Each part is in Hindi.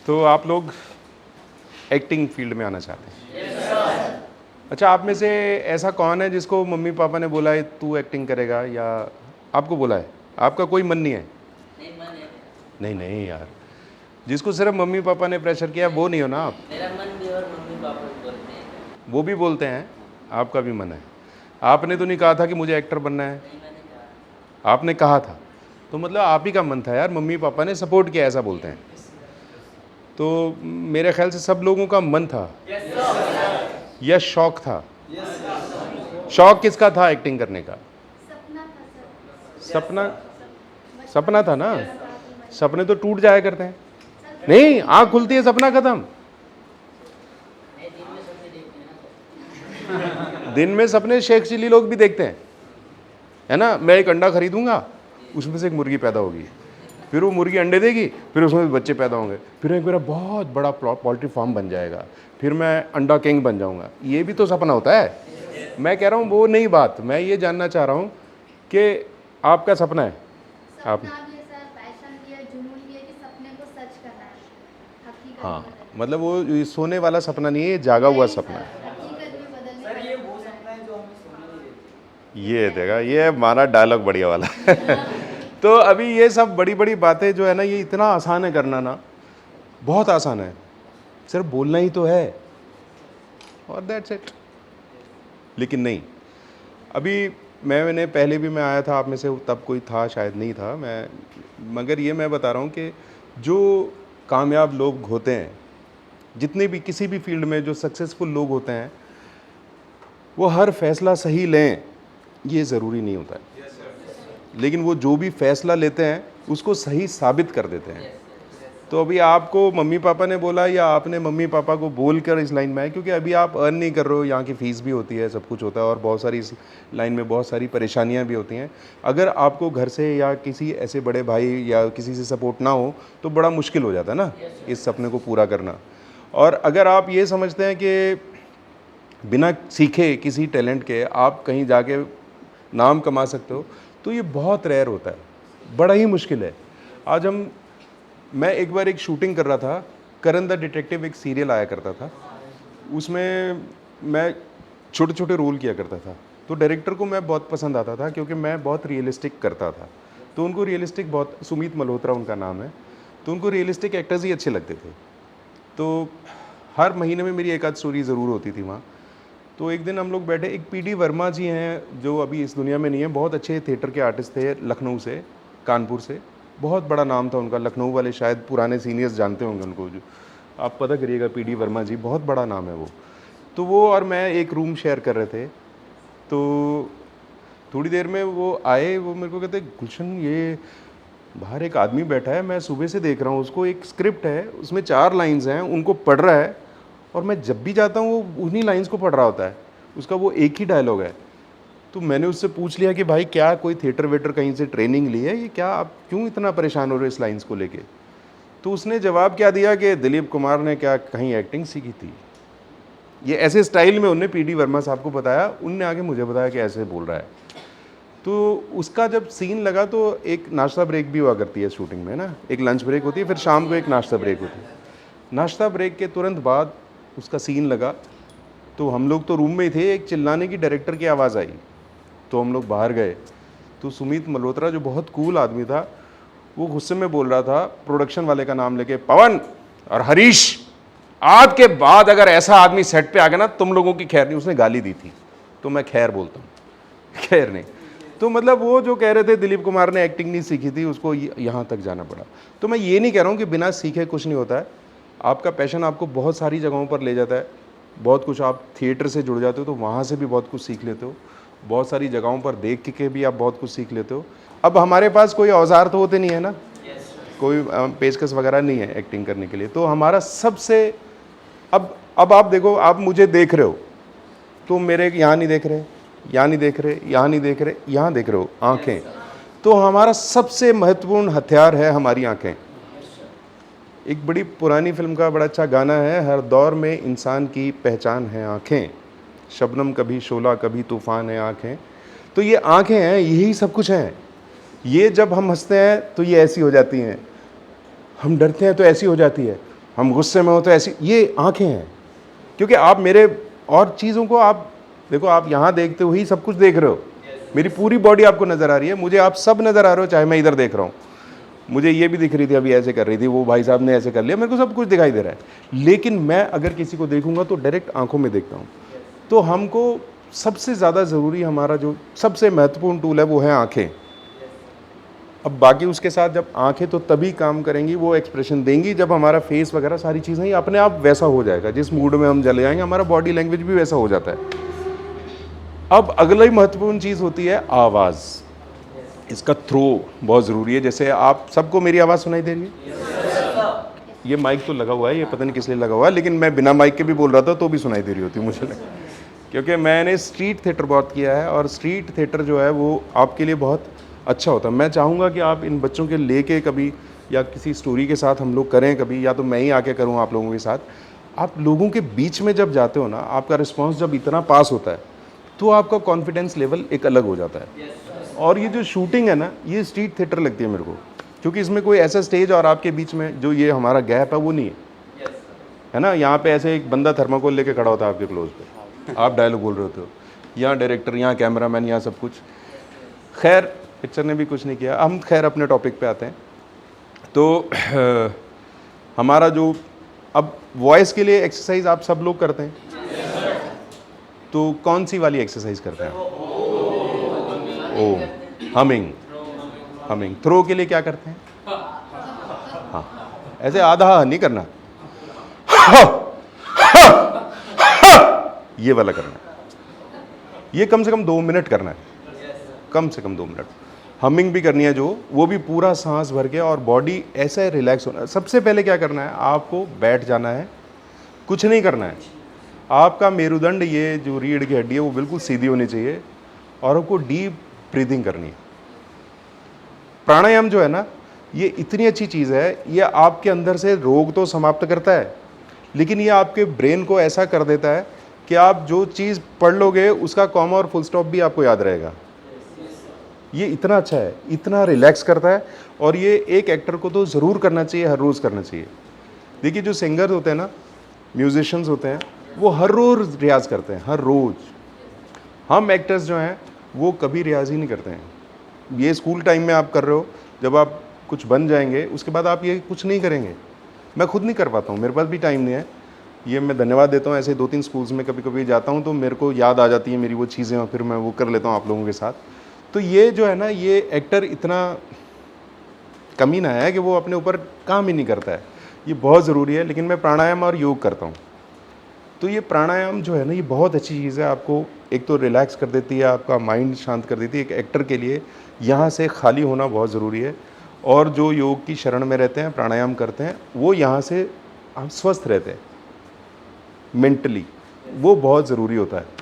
तो आप लोग एक्टिंग फील्ड में आना चाहते हैं? अच्छा, आप में से ऐसा कौन है जिसको मम्मी पापा ने बोला है तू एक्टिंग करेगा, या आपको बोला है? आपका कोई मन नहीं है? नहीं नहीं यार, जिसको सिर्फ मम्मी पापा ने प्रेशर किया वो नहीं हो ना आप? मेरा मन भी और मम्मी पापा भी बोलते हैं। वो भी बोलते हैं, आपका भी मन है। आपने तो नहीं कहा था कि मुझे एक्टर बनना है? नहीं, मैंने कहा। आपने कहा था, तो मतलब आप ही का मन था यार, मम्मी पापा ने सपोर्ट किया, ऐसा बोलते हैं। तो मेरे ख्याल से सब लोगों का मन था या शौक था? शौक किसका था एक्टिंग करने का? सपना सपना था ना? सपने तो टूट जाया करते हैं। नहीं, आँख खुलती है सपना खत्म। दिन में सपने शेख चिल्ली लोग भी देखते हैं, है ना? मैं एक अंडा खरीदूंगा, उसमें से एक मुर्गी पैदा होगी, फिर वो मुर्गी अंडे देगी, फिर उसमें बच्चे पैदा होंगे, फिर एक मेरा बहुत बड़ा पोल्ट्री फार्म बन जाएगा, फिर मैं अंडा किंग बन जाऊंगा। ये भी तो सपना होता है। मैं कह रहा हूँ वो नहीं बात, मैं ये जानना चाह रहा हूँ कि आपका सपना है, आप हाँ, मतलब वो सोने वाला सपना नहीं है, ये जागा हुआ सपना है। ये देगा, ये हमारा डायलॉग बढ़िया वाला तो अभी ये सब बड़ी बड़ी बातें जो है ना, ये इतना आसान है करना ना, बहुत आसान है, सिर्फ बोलना ही तो है और दैट्स इट। लेकिन नहीं, अभी मैंने पहले भी मैं आया था, आप में से तब कोई था शायद नहीं था मैं, मगर ये मैं बता रहा हूँ कि जो कामयाब लोग होते हैं, जितने भी किसी भी फील्ड में जो सक्सेसफुल लोग होते हैं, वो हर फैसला सही लें ये ज़रूरी नहीं होता है, लेकिन वो जो भी फैसला लेते हैं उसको सही साबित कर देते हैं। तो अभी आपको मम्मी पापा ने बोला या आपने मम्मी पापा को बोल कर इस लाइन में आए, क्योंकि अभी आप अर्न नहीं कर रहे हो, यहाँ की फ़ीस भी होती है, सब कुछ होता है, और बहुत सारी इस लाइन में बहुत सारी परेशानियाँ भी होती हैं। अगर आपको घर से या किसी ऐसे बड़े भाई या किसी से सपोर्ट ना हो तो बड़ा मुश्किल हो जाता है ना इस सपने को पूरा करना। और अगर आप ये समझते हैं कि बिना सीखे किसी टैलेंट के आप कहीं जाके नाम कमा सकते हो, तो ये बहुत रेयर होता है, बड़ा ही मुश्किल है। आज मैं एक बार एक शूटिंग कर रहा था, करण द डिटेक्टिव एक सीरियल आया करता था, उसमें मैं छोटे छोटे रोल किया करता था। तो डायरेक्टर को मैं बहुत पसंद आता था क्योंकि मैं बहुत रियलिस्टिक करता था, तो उनको रियलिस्टिक बहुत, सुमित मल्होत्रा उनका नाम है, तो उनको रियलिस्टिक एक्टर्स ही अच्छे लगते थे। तो हर महीने में मेरी एक आध स्टोरी ज़रूर होती थी वहाँ। तो एक दिन हम लोग बैठे, एक पीडी वर्मा जी हैं जो अभी इस दुनिया में नहीं है, बहुत अच्छे थिएटर के आर्टिस्ट थे, लखनऊ से, कानपुर से, बहुत बड़ा नाम था उनका। लखनऊ वाले शायद पुराने सीनियर्स जानते होंगे उनको, जो आप पता करिएगा, पीडी वर्मा जी, बहुत बड़ा नाम है वो। तो वो और मैं एक रूम शेयर कर रहे थे, तो थोड़ी देर में वो आए, वो मेरे को कहते, गुलशन ये बाहर एक आदमी बैठा है, मैं सुबह से देख रहा हूँ उसको, एक स्क्रिप्ट है उसमें 4 लाइन्स हैं, उनको पढ़ रहा है, और मैं जब भी जाता हूँ वो उन्हीं लाइन्स को पढ़ रहा होता है, उसका वो एक ही डायलॉग है। तो मैंने उससे पूछ लिया कि भाई क्या कोई थिएटर वेटर कहीं से ट्रेनिंग ली है, ये क्या, आप क्यों इतना परेशान हो रहे हो इस लाइन्स को लेके? तो उसने जवाब क्या दिया कि दिलीप कुमार ने क्या कहीं एक्टिंग सीखी थी, ये ऐसे स्टाइल में उनने पीडी वर्मा साहब को बताया, उनने आगे मुझे बताया कि ऐसे बोल रहा है। तो उसका जब सीन लगा तो एक नाश्ता ब्रेक भी हुआ करती है शूटिंग में ना, एक लंच ब्रेक होती है, फिर शाम को एक नाश्ता ब्रेक होती है। नाश्ता ब्रेक के तुरंत बाद उसका सीन लगा, तो हम लोग तो रूम में ही थे, एक चिल्लाने की डायरेक्टर की आवाज़ आई, तो हम लोग बाहर गए। तो सुमित मल्होत्रा जो बहुत कूल आदमी था, वो गुस्से में बोल रहा था प्रोडक्शन वाले का नाम लेके, पवन और हरीश, आज के बाद अगर ऐसा आदमी सेट पे आ गया ना, तुम लोगों की खैर नहीं। उसने गाली दी थी, तो मैं खैर बोलता हूँ, खैर नहीं। तो मतलब वो जो कह रहे थे दिलीप कुमार ने एक्टिंग नहीं सीखी थी, उसको यहाँ तक जाना पड़ा। तो मैं ये नहीं कह रहा हूँ कि बिना सीखे कुछ नहीं होता है, आपका पैशन आपको बहुत सारी जगहों पर ले जाता है, बहुत कुछ, आप थिएटर से जुड़ जाते हो तो वहाँ से भी बहुत कुछ सीख लेते हो, बहुत सारी जगहों पर देख के भी आप बहुत कुछ सीख लेते हो। अब हमारे पास कोई औजार तो होते नहीं है ना, कोई पेचकस वगैरह नहीं है एक्टिंग करने के लिए, तो हमारा सबसे, अब आप देखो, आप मुझे देख रहे हो, तो मेरे यहाँ नहीं देख रहे, यहाँ नहीं देख रहे, यहाँ नहीं देख रहे, यहाँ देख रहे हो, आँखें। तो हमारा सबसे महत्वपूर्ण हथियार है हमारी आँखें। एक बड़ी पुरानी फिल्म का बड़ा अच्छा गाना है, हर दौर में इंसान की पहचान है आँखें, शबनम कभी शोला कभी तूफान है आँखें। तो ये आँखें हैं, यही सब कुछ हैं। ये जब हम हंसते हैं तो ये ऐसी हो जाती हैं, हम डरते हैं तो ऐसी हो जाती है, हम गुस्से में होते हैं ऐसी, ये आंखें हैं। क्योंकि आप मेरे और चीज़ों को आप देखो, आप यहाँ देखते हो ही सब कुछ देख रहे हो, मेरी पूरी बॉडी आपको नज़र आ रही है, मुझे आप सब नज़र आ रहे हो, चाहे मैं इधर देख रहा हूँ, मुझे ये भी दिख रही थी अभी ऐसे कर रही थी, वो भाई साहब ने ऐसे कर लिया, मेरे को सब कुछ दिखाई दे रहा है। लेकिन मैं अगर किसी को देखूंगा तो डायरेक्ट आंखों में देखता हूँ। तो हमको सबसे ज़्यादा ज़रूरी, हमारा जो सबसे महत्वपूर्ण टूल है वो है आंखें। अब बाकी उसके साथ जब आंखें तो तभी काम करेंगी, वो एक्सप्रेशन देंगी जब हमारा फेस वगैरह सारी चीज़ें ही अपने आप वैसा हो जाएगा, जिस मूड में हम चले जाएंगे हमारा बॉडी लैंग्वेज भी वैसा हो जाता है। अब अगला ही महत्वपूर्ण चीज़ होती है आवाज़। इसका थ्रो बहुत ज़रूरी है। जैसे आप सबको मेरी आवाज़ सुनाई दे रही है? ये माइक तो लगा हुआ है, ये पता नहीं किस लिए लगा हुआ है, लेकिन मैं बिना माइक के भी बोल रहा था तो भी सुनाई दे रही होती मुझे लगा, क्योंकि मैंने स्ट्रीट थिएटर बहुत किया है और स्ट्रीट थिएटर जो है वो आपके लिए बहुत अच्छा होता है। मैं चाहूँगा कि आप इन बच्चों के लेके कभी या किसी स्टोरी के साथ हम लोग करें कभी, या तो मैं ही आके करूँ आप लोगों के साथ। आप लोगों के बीच में जब जाते हो ना, आपका रिस्पॉन्स जब इतना पास होता है तो आपका कॉन्फिडेंस लेवल एक अलग हो जाता है। और ये जो शूटिंग है ना, ये स्ट्रीट थिएटर लगती है मेरे को, क्योंकि इसमें कोई ऐसा स्टेज और आपके बीच में जो ये हमारा गैप है वो नहीं है ना। यहाँ पे ऐसे एक बंदा थर्माकोल लेके खड़ा होता है आपके क्लोज पे, आप डायलॉग बोल रहे होते हो, यहाँ डायरेक्टर, यहाँ कैमरामैन, यहाँ सब कुछ। खैर पिक्चर ने भी कुछ नहीं किया, हम खैर अपने टॉपिक पे आते हैं। तो हमारा जो अब वॉइस के लिए एक्सरसाइज आप सब लोग करते हैं, तो कौन सी वाली एक्सरसाइज करते हैं? ओ, हमिंग। थ्रो के लिए क्या करते हैं? हाँ, ऐसे आधा नहीं करना, ये वाला करना है। ये कम से कम 2 मिनट करना है, कम से कम 2 मिनट। हमिंग भी करनी है जो, वो भी पूरा सांस भर के और बॉडी ऐसे रिलैक्स होना है। सबसे पहले क्या करना है, आपको बैठ जाना है, कुछ नहीं करना है। आपका मेरुदंड, ये जो रीढ़ की हड्डी है वो बिल्कुल सीधी होनी चाहिए और आपको डीप ब्रीदिंग करनी है। प्राणायाम जो है ना, ये इतनी अच्छी चीज़ है, ये आपके अंदर से रोग तो समाप्त करता है, लेकिन ये आपके ब्रेन को ऐसा कर देता है कि आप जो चीज़ पढ़ लोगे उसका कॉमा और फुल स्टॉप भी आपको याद रहेगा। ये इतना अच्छा है, इतना रिलैक्स करता है, और ये एक एक्टर को तो ज़रूर करना चाहिए, हर रोज़ करना चाहिए। देखिए जो सिंगर होते हैं ना, म्यूजिशियंस होते हैं, वो हर रोज़ रियाज़ करते हैं, हर रोज़। हम एक्टर्स जो हैं वो कभी रियाज़ ही नहीं करते हैं। ये स्कूल टाइम में आप कर रहे हो, जब आप कुछ बन जाएंगे उसके बाद आप ये कुछ नहीं करेंगे। मैं खुद नहीं कर पाता हूँ, मेरे पास भी टाइम नहीं है। ये मैं धन्यवाद देता हूँ, ऐसे 2-3 स्कूल्स में कभी कभी जाता हूँ तो मेरे को याद आ जाती है मेरी वो चीज़ें, और फिर मैं वो कर लेता हूँ आप लोगों के साथ। तो ये जो है ना, ये एक्टर इतना कमीना है कि वो अपने ऊपर काम ही नहीं करता है। ये बहुत ज़रूरी है। लेकिन मैं प्राणायाम और योग करता हूँ, तो ये प्राणायाम जो है ना, ये बहुत अच्छी चीज़ है। आपको एक तो रिलैक्स कर देती है, आपका माइंड शांत कर देती है। एक एक्टर के लिए यहाँ से खाली होना बहुत ज़रूरी है। और जो योग की शरण में रहते हैं, प्राणायाम करते हैं, वो यहाँ से हम स्वस्थ रहते हैं मेंटली, वो बहुत ज़रूरी होता है।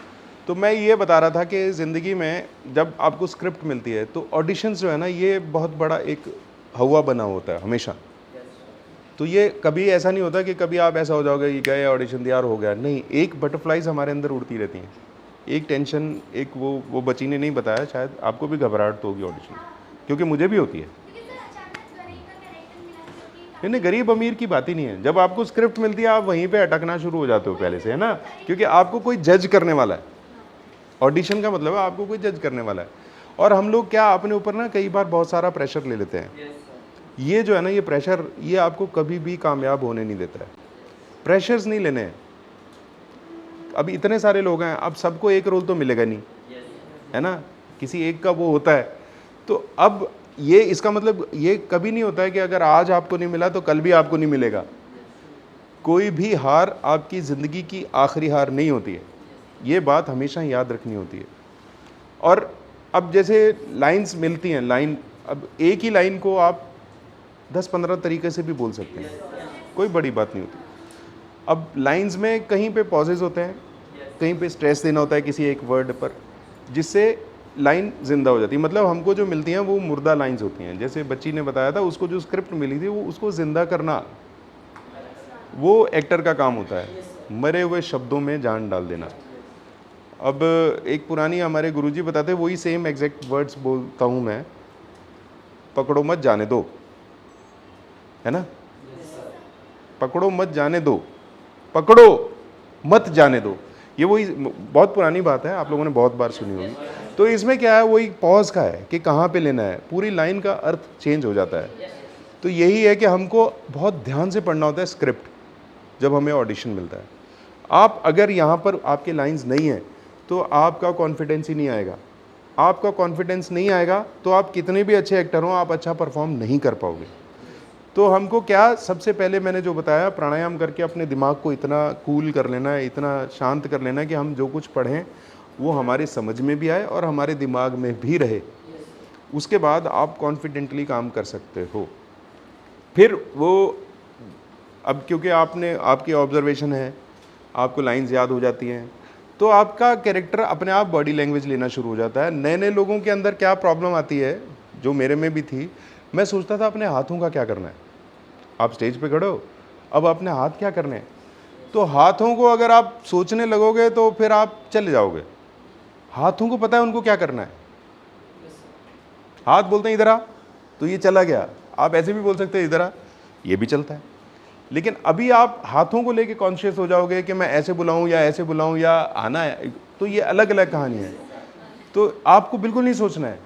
तो मैं ये बता रहा था कि ज़िंदगी में जब आपको स्क्रिप्ट मिलती है तो ऑडिशंस जो है ना, ये बहुत बड़ा एक हवा बना होता है हमेशा। तो ये कभी ऐसा नहीं होता कि कभी आप ऐसा हो जाओगे कि गए ऑडिशन दिया और हो गया, नहीं। एक बटरफ्लाइज हमारे अंदर उड़ती रहती हैं, एक टेंशन, एक वो बच्ची ने नहीं बताया, शायद आपको भी घबराहट तो होगी ऑडिशन, क्योंकि मुझे भी होती है। नहीं, गरीब अमीर की बात ही नहीं है। जब आपको स्क्रिप्ट मिलती है आप वहीं पे अटकना शुरू हो जाते हो पहले से, है ना, क्योंकि आपको कोई जज करने वाला है। ऑडिशन का मतलब है आपको कोई जज करने वाला है। और हम लोग क्या अपने ऊपर ना कई बार बहुत सारा प्रेशर ले लेते हैं। ये जो है ना, ये प्रेशर, ये आपको कभी भी कामयाब होने नहीं देता है। प्रेशर्स नहीं लेने हैं। अब इतने सारे लोग हैं, अब सबको एक रोल तो मिलेगा नहीं, है ना, किसी एक का वो होता है। तो अब ये इसका मतलब ये कभी नहीं होता है कि अगर आज आपको नहीं मिला तो कल भी आपको नहीं मिलेगा। कोई भी हार आपकी ज़िंदगी की आखिरी हार नहीं होती है, ये बात हमेशा याद रखनी होती है। और अब जैसे लाइंस मिलती हैं, लाइन, अब एक ही लाइन को आप 10-15 तरीके से भी बोल सकते हैं, कोई बड़ी बात नहीं होती। अब लाइंस में कहीं पे पॉजेज होते हैं, कहीं पे स्ट्रेस देना होता है किसी एक वर्ड पर, जिससे लाइन जिंदा हो जाती है। मतलब हमको जो मिलती हैं वो मुर्दा लाइंस होती हैं। जैसे बच्ची ने बताया था, उसको जो स्क्रिप्ट मिली थी वो उसको जिंदा करना, वो एक्टर का काम होता है, मरे हुए शब्दों में जान डाल देना। अब एक पुरानी हमारे गुरुजी बताते, वही सेम एग्जैक्ट वर्ड्स बोलता हूँ मैं, पकड़ो मत जाने दो, है ना, पकड़ो मत जाने दो, पकड़ो मत जाने दो। ये वही बहुत पुरानी बात है, आप लोगों ने बहुत बार सुनी होगी। तो इसमें क्या है, वही पॉज का है कि कहाँ पे लेना है, पूरी लाइन का अर्थ चेंज हो जाता है। तो यही है कि हमको बहुत ध्यान से पढ़ना होता है स्क्रिप्ट जब हमें ऑडिशन मिलता है। आप अगर यहाँ पर आपके लाइंस नहीं हैं तो आपका कॉन्फिडेंस ही नहीं आएगा। आपका कॉन्फिडेंस नहीं आएगा तो आप कितने भी अच्छे एक्टर हों, आप अच्छा परफॉर्म नहीं कर पाओगे। तो हमको क्या, सबसे पहले मैंने जो बताया, प्राणायाम करके अपने दिमाग को इतना कूल कर लेना है, इतना शांत कर लेना है कि हम जो कुछ पढ़ें वो हमारी समझ में भी आए और हमारे दिमाग में भी रहे। उसके बाद आप कॉन्फिडेंटली काम कर सकते हो। फिर वो, अब क्योंकि आपकी ऑब्जर्वेशन है, आपको लाइंस याद हो जाती हैं, तो आपका कैरेक्टर अपने आप बॉडी लैंग्वेज लेना शुरू हो जाता है। नए नए लोगों के अंदर क्या प्रॉब्लम आती है, जो मेरे में भी थी, मैं सोचता था अपने हाथों का क्या करना है। आप स्टेज पे खड़े हो, अब अपने हाथ क्या करने हैं, तो हाथों को अगर आप सोचने लगोगे तो फिर आप चले जाओगे। हाथों को पता है उनको क्या करना है। हाथ बोलते हैं इधर आ, तो ये चला गया। आप ऐसे भी बोल सकते हैं इधर आ, ये भी चलता है। लेकिन अभी आप हाथों को लेके कॉन्शियस हो जाओगे कि मैं ऐसे बुलाऊं या ऐसे बुलाऊं या आना है, तो ये अलग अलग कहानी है। तो आपको बिल्कुल नहीं सोचना है,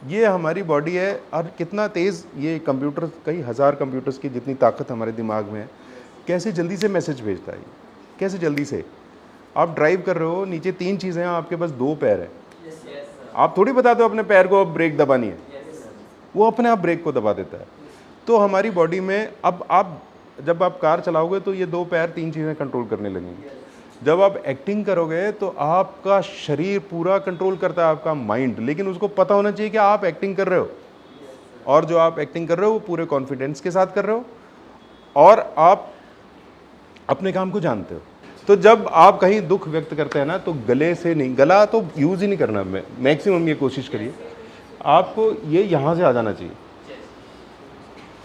ये हमारी बॉडी है। और कितना तेज़ ये कंप्यूटर, कई हज़ार कंप्यूटर्स की जितनी ताकत हमारे दिमाग में है, कैसे जल्दी से मैसेज भेजता है, कैसे जल्दी से। आप ड्राइव कर रहे हो, नीचे 3 चीज़ें हैं, आपके पास 2 पैर है। आप थोड़ी बताते हो अपने पैर को अब ब्रेक दबानी है, वो अपने आप ब्रेक को दबा देता है। तो हमारी बॉडी में अब जब आप कार चलाओगे तो ये 2 पैर 3 चीज़ें कंट्रोल करने लगेंगी। जब आप एक्टिंग करोगे तो आपका शरीर पूरा कंट्रोल करता है, आपका माइंड। लेकिन उसको पता होना चाहिए कि आप एक्टिंग कर रहे हो, और जो आप एक्टिंग कर रहे हो वो पूरे कॉन्फिडेंस के साथ कर रहे हो, और आप अपने काम को जानते हो। तो जब आप कहीं दुख व्यक्त करते हैं ना, तो गले से नहीं, गला तो यूज़ ही नहीं करना। मैक्सिमम ये कोशिश करिए, आपको ये यहाँ से आ जाना चाहिए।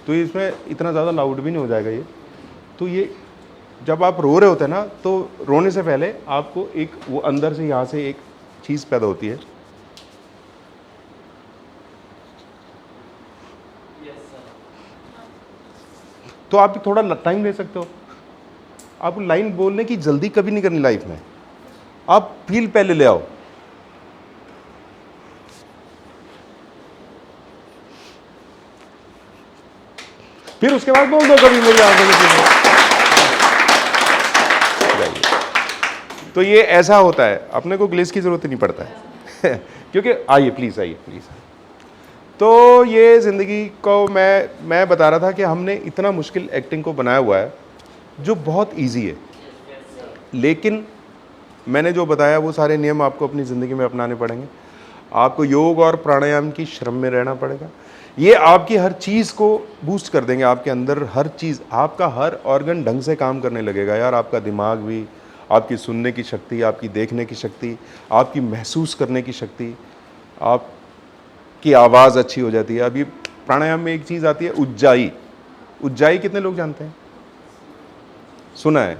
तो इसमें इतना ज़्यादा लाउड भी नहीं हो जाएगा ये। तो ये जब आप रो रहे होते हैं ना, तो रोने से पहले आपको एक वो अंदर से यहाँ से एक चीज़ पैदा होती है, तो आप थोड़ा टाइम ले सकते हो। आपको लाइन बोलने की जल्दी कभी नहीं करनी लाइफ में, आप फील पहले ले आओ। फिर उसके बाद बोल दो कभी मेरी आंखों में। तो ये ऐसा होता है, अपने को ग्लेस की ज़रूरत नहीं पड़ता है क्योंकि आइए प्लीज़, आइए प्लीज़। तो ये ज़िंदगी को मैं बता रहा था कि हमने इतना मुश्किल एक्टिंग को बनाया हुआ है जो बहुत इजी है। लेकिन मैंने जो बताया वो सारे नियम आपको अपनी ज़िंदगी में अपनाने पड़ेंगे। आपको योग और प्राणायाम की श्रम में रहना पड़ेगा। ये आपकी हर चीज़ को बूस्ट कर देंगे। आपके अंदर हर चीज़, आपका हर ऑर्गन ढंग से काम करने लगेगा यार। आपका दिमाग भी, आपकी सुनने की शक्ति, आपकी देखने की शक्ति, आपकी महसूस करने की शक्ति, आपकी आवाज़ अच्छी हो जाती है। अभी प्राणायाम में एक चीज़ आती है, उज्जाई। उज्जाई कितने लोग जानते हैं? सुना है।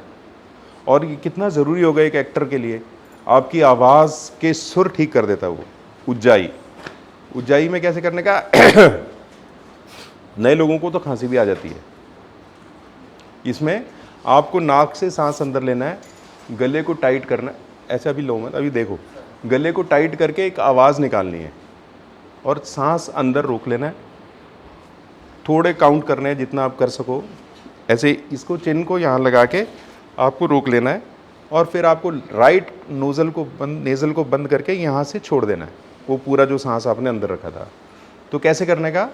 और ये कितना ज़रूरी होगा एक एक्टर के लिए। आपकी आवाज़ के सुर ठीक कर देता है वो उज्जाई। उज्जाई में कैसे करने का नए लोगों को तो खांसी भी आ जाती है। इसमें आपको नाक से सांस अंदर लेना है, गले को टाइट करना है। ऐसे अभी लो मत, अभी देखो, गले को टाइट करके एक आवाज़ निकालनी है और सांस अंदर रोक लेना है। थोड़े काउंट करने हैं जितना आप कर सको। ऐसे इसको, चिन को यहाँ लगा के आपको रोक लेना है और फिर आपको राइट नेज़ल को बंद करके यहाँ से छोड़ देना है वो पूरा जो सांस आपने अंदर रखा था। तो कैसे करने का?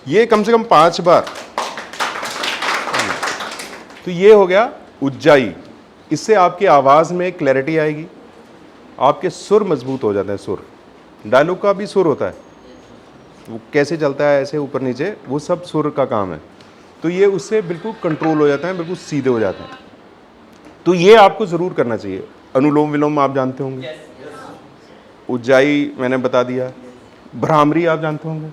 ये कम से कम 5 बार। तो ये हो गया उज्जाई। इससे आपकी आवाज़ में क्लैरिटी आएगी, आपके सुर मजबूत हो जाते हैं। सुर, डायलॉग का भी सुर होता है, वो कैसे चलता है, ऐसे ऊपर नीचे, वो सब सुर का काम है। तो ये उससे बिल्कुल कंट्रोल हो जाता है, बिल्कुल सीधे हो जाते हैं। तो ये आपको ज़रूर करना चाहिए। अनुलोम विलोम आप जानते होंगे, उज्जाई मैंने बता दिया, भ्रामरी आप जानते होंगे,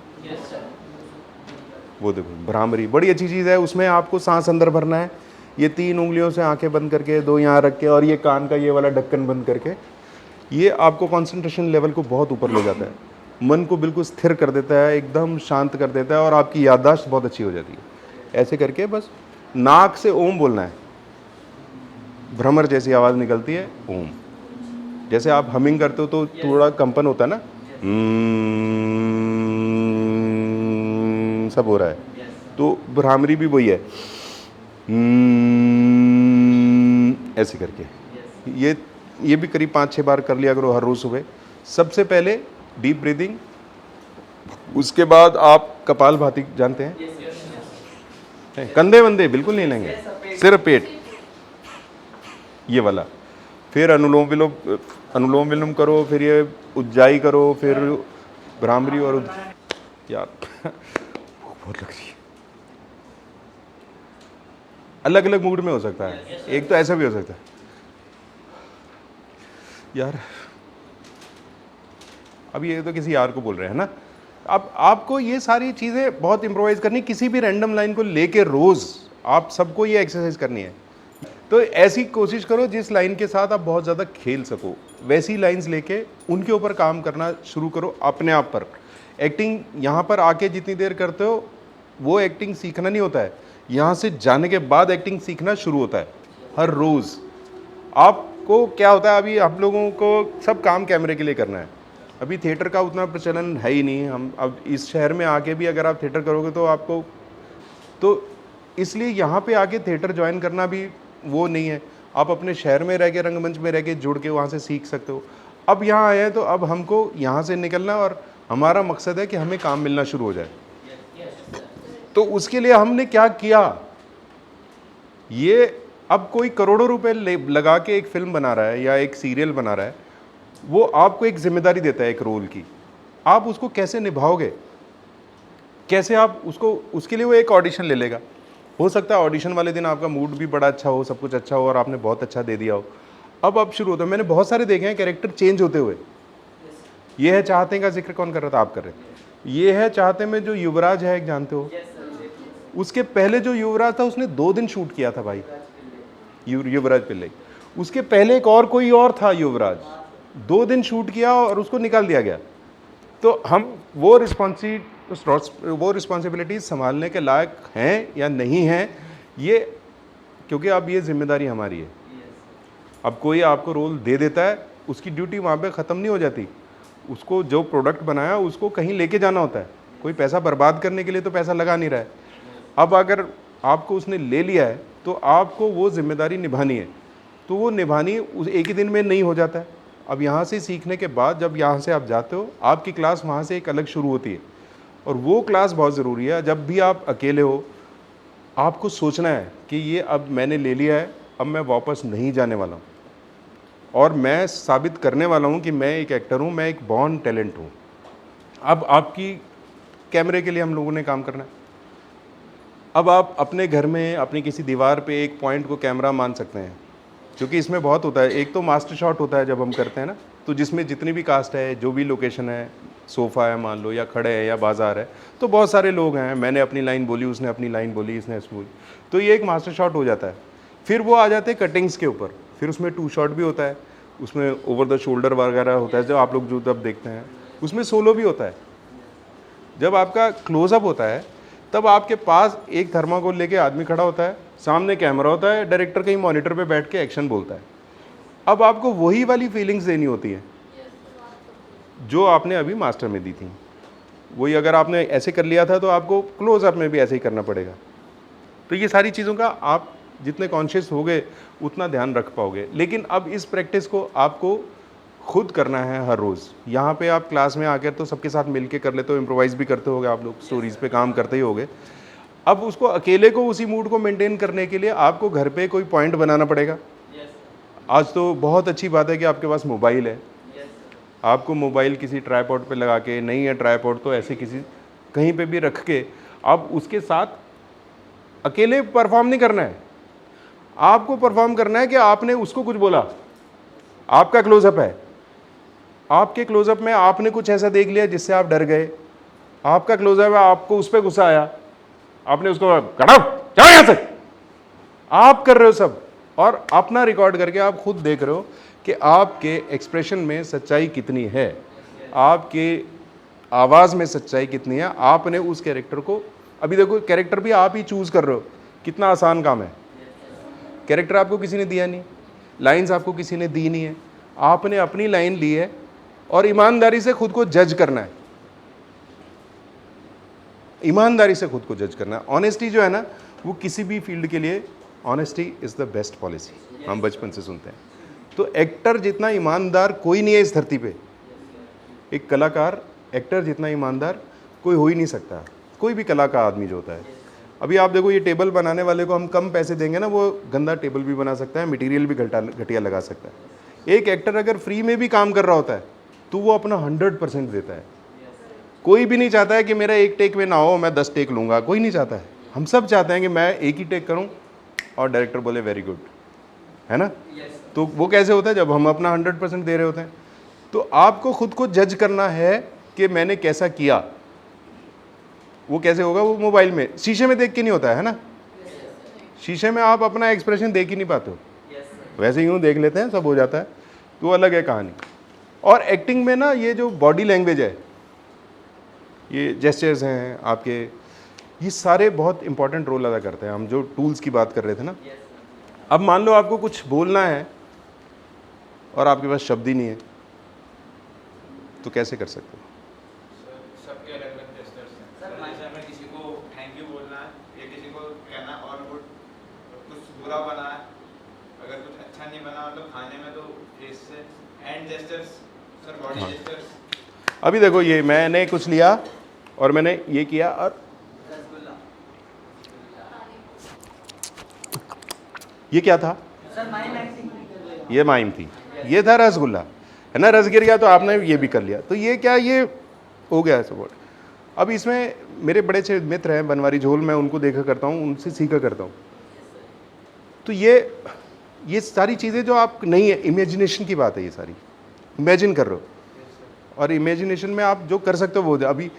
वो देखो भ्रामरी बड़ी अच्छी चीज़ है। उसमें आपको सांस अंदर भरना है, ये 3 उंगलियों से आंखें बंद करके, 2 यहाँ रख के, और ये कान का ये वाला ढक्कन बंद करके, ये आपको कंसंट्रेशन लेवल को बहुत ऊपर ले जाता है, मन को बिल्कुल स्थिर कर देता है, एकदम शांत कर देता है, और आपकी याददाश्त बहुत अच्छी हो जाती है। ऐसे करके बस नाक से ओम बोलना है, भ्रमर जैसी आवाज़ निकलती है ओम। जैसे आप हमिंग करते हो तो थोड़ा कंपन होता है ना, सब हो रहा है, तो भ्रामरी भी वही है, ऐसे करके। ये भी करीब 5-6 बार कर लिया करो हर रोज़ सुबह। सबसे पहले डीप ब्रीदिंग, उसके बाद आप कपालभाति जानते हैं, कंधे वंधे बिल्कुल नहीं लेंगे, सिर्फ पेट, ये वाला। फिर अनुलोम विलोम करो, फिर ये उज्जाई करो, फिर भ्रामरी और यार बहुत लग रही है। अलग अलग मूड में हो सकता है, एक तो ऐसा भी हो सकता है यार। अब ये तो किसी यार को बोल रहे हैं ना। अब आपको ये सारी चीज़ें बहुत इम्प्रोवाइज करनी, किसी भी रैंडम लाइन को लेके रोज़ आप सबको ये एक्सरसाइज करनी है। तो ऐसी कोशिश करो जिस लाइन के साथ आप बहुत ज़्यादा खेल सको, वैसी लाइंस लेके उनके ऊपर काम करना शुरू करो अपने आप पर। एक्टिंग यहाँ पर आके जितनी देर करते हो वो एक्टिंग सीखना नहीं होता है, यहाँ से जाने के बाद एक्टिंग सीखना शुरू होता है। हर रोज़ आपको क्या होता है, अभी हम लोगों को सब काम कैमरे के लिए करना है, अभी थिएटर का उतना प्रचलन है ही नहीं। हम अब इस शहर में आके भी अगर आप थिएटर करोगे तो आपको, तो इसलिए यहाँ पे आके थिएटर ज्वाइन करना भी वो नहीं है। आप अपने शहर में रह के, रंगमंच में रह के जुड़ के वहाँ से सीख सकते हो। अब यहाँ आए हैं तो अब हमको यहाँ से निकलना, और हमारा मकसद है कि हमें काम मिलना शुरू हो जाए। तो उसके लिए हमने क्या किया, ये अब कोई करोड़ों रुपए लगा के एक फिल्म बना रहा है या एक सीरियल बना रहा है, वो आपको एक जिम्मेदारी देता है एक रोल की, आप उसको कैसे निभाओगे, कैसे आप उसको, उसके लिए वो एक ऑडिशन ले लेगा। हो सकता है ऑडिशन वाले दिन आपका मूड भी बड़ा अच्छा हो, सब कुछ अच्छा हो और आपने बहुत अच्छा दे दिया हो। अब शुरू होता है, मैंने बहुत सारे देखे हैं कैरेक्टर चेंज होते हुए। ये है चाहते का जिक्र कौन कर रहा था, आप कर रहे थे। ये है चाहते में जो युवराज है, एक जानते हो, उसके पहले जो युवराज था उसने 2 दिन शूट किया था भाई, युवराज पिल्लई। उसके पहले एक और कोई और था युवराज, 2 दिन शूट किया और उसको निकाल दिया गया। तो हम वो रिस्पॉन्सिबिलिटीज संभालने के लायक हैं या नहीं हैं, ये, क्योंकि अब ये जिम्मेदारी हमारी है। अब कोई आपको रोल दे देता है, उसकी ड्यूटी वहाँ पे ख़त्म नहीं हो जाती, उसको जो प्रोडक्ट बनाया उसको कहीं लेके जाना होता है। कोई पैसा बर्बाद करने के लिए तो पैसा लगा नहीं रहा है। अब अगर आपको उसने ले लिया है तो आपको वो जिम्मेदारी निभानी है, तो वो निभानी उस एक ही दिन में नहीं हो जाता है। अब यहाँ से सीखने के बाद जब यहाँ से आप जाते हो, आपकी क्लास वहाँ से एक अलग शुरू होती है, और वो क्लास बहुत ज़रूरी है। जब भी आप अकेले हो, आपको सोचना है कि ये अब मैंने ले लिया है, अब मैं वापस नहीं जाने वाला हूँ, और मैं साबित करने वाला हूँ कि मैं एक एक्टर हूँ, मैं एक बॉर्न टैलेंट हूँ। अब आपकी कैमरे के लिए हम लोगों ने काम करना है। अब आप अपने घर में अपनी किसी दीवार पे एक पॉइंट को कैमरा मान सकते हैं, क्योंकि इसमें बहुत होता है। एक तो मास्टर शॉट होता है जब हम करते हैं ना, तो जिसमें जितनी भी कास्ट है, जो भी लोकेशन है, सोफ़ा है मान लो, या खड़े है या बाज़ार है, तो बहुत सारे लोग हैं, मैंने अपनी लाइन बोली, उसने अपनी लाइन बोली, इसने ऐसे बोली, तो ये एक मास्टर शॉट हो जाता है। फिर वो आ जाते हैं कटिंग्स के ऊपर, फिर उसमें 2 शॉट भी होता है, उसमें ओवर द शोल्डर वगैरह होता है जो आप लोग जो तब देखते हैं, उसमें सोलो भी होता है। जब आपका क्लोजअप होता है तब आपके पास एक थर्माकोल लेके आदमी खड़ा होता है, सामने कैमरा होता है, डायरेक्टर कहीं मॉनिटर पे बैठ के एक्शन बोलता है। अब आपको वही वाली फीलिंग्स देनी होती है जो आपने अभी मास्टर में दी थी। वही अगर आपने ऐसे कर लिया था तो आपको क्लोजअप में भी ऐसे ही करना पड़ेगा। तो ये सारी चीज़ों का आप जितने कॉन्शियस हो गए उतना ध्यान रख पाओगे। लेकिन अब इस प्रैक्टिस को आपको खुद करना है हर रोज़। यहाँ पे आप क्लास में आकर तो सबके साथ मिल के कर लेते हो, इम्प्रोवाइज़ भी करते होगे आप लोग, स्टोरीज़ पे काम करते ही होगे। अब उसको अकेले को उसी मूड को मेंटेन करने के लिए आपको घर पे कोई पॉइंट बनाना पड़ेगा। आज तो बहुत अच्छी बात है कि आपके पास मोबाइल है, आपको मोबाइल किसी ट्राइपॉड पे लगा के, नहीं है ट्राइपॉड तो ऐसे किसी कहीं पे भी रख के आप उसके साथ अकेले परफॉर्म नहीं करना है, आपको परफॉर्म करना है कि आपने उसको कुछ बोला, आपका क्लोजअप है, आपके क्लोजअप में आपने कुछ ऐसा देख लिया जिससे आप डर गए, आपका क्लोजअप है, आपको उस पर गुस्सा आया, आपने उसको कटा चलो यहां से, आप कर रहे हो सब, और अपना रिकॉर्ड करके आप खुद देख रहे हो कि आपके एक्सप्रेशन में सच्चाई कितनी है, आपके आवाज़ में सच्चाई कितनी है। आपने उस कैरेक्टर को, अभी देखो कैरेक्टर भी आप ही चूज़ कर रहे हो, कितना आसान काम है। कैरेक्टर आपको किसी ने दिया नहीं, लाइंस आपको किसी ने दी नहीं है, आपने अपनी लाइन ली है और ईमानदारी से खुद को जज करना है, ईमानदारी से खुद को जज करना है। ऑनेस्टी जो है ना, वो किसी भी फील्ड के लिए honesty is the best policy, हम बचपन से सुनते हैं। तो एक्टर जितना ईमानदार कोई नहीं है इस धरती पे, एक कलाकार एक्टर जितना ईमानदार कोई हो ही नहीं सकता, कोई भी कला का आदमी जो होता है। अभी आप देखो, ये टेबल बनाने वाले को हम कम पैसे देंगे ना, वो गंदा टेबल भी बना सकता है, मटेरियल भी घटिया लगा सकता है। एक एक्टर अगर फ्री में भी काम कर रहा होता है तो वो अपना 100% देता है। कोई भी नहीं चाहता है कि मेरा एक टेक में ना हो, मैं 10 टेक लूँगा, कोई नहीं चाहता है। हम सब चाहते हैं कि मैं एक ही टेक करूँ और डायरेक्टर बोले वेरी गुड, है ना। तो वो कैसे होता है, जब हम अपना 100% दे रहे होते हैं। तो आपको खुद को जज करना है कि मैंने कैसा किया। वो कैसे होगा, वो मोबाइल में शीशे में देख के नहीं होता है ना। शीशे में आप अपना एक्सप्रेशन देख ही नहीं पाते हो, वैसे यूँ देख लेते हैं, सब हो जाता है, तो अलग है कहानी। और एक्टिंग में ना ये जो बॉडी लैंग्वेज है, ये जेस्चर्स हैं आपके, ये सारे बहुत इंपॉर्टेंट रोल अदा करते हैं। हम जो टूल्स की बात कर रहे थे ना, अब मान लो आपको कुछ बोलना है और आपके पास शब्द ही नहीं है, तो कैसे कर सकते हो? सबके अलग अलग जेस्चर्स हैं। जैसे हमें किसी को थैंक यू बोलना है या किसी को कहना और कुछ बुरा बना है, अगर कुछ अच्छा नहीं बना मतलब खाने में, तो फेस से, hand gestures, sir body gestures. अभी देखो, ये मैंने कुछ लिया और मैंने ये किया, और ये क्या था? ये माइम थी, ये था रसगुल्ला, है ना। रस गिर गया तो आपने ये भी कर लिया, तो ये क्या, ये हो गया सपोर्ट। अब इसमें मेरे बड़े अच्छे मित्र हैं बनवारी झोल, मैं उनको देखा करता हूँ, उनसे सीखा करता हूँ। तो ये सारी चीज़ें जो आप नहीं है, इमेजिनेशन की बात है, ये सारी इमेजिन कर रहे हो, और इमेजिनेशन में आप जो कर सकते हो वो अभी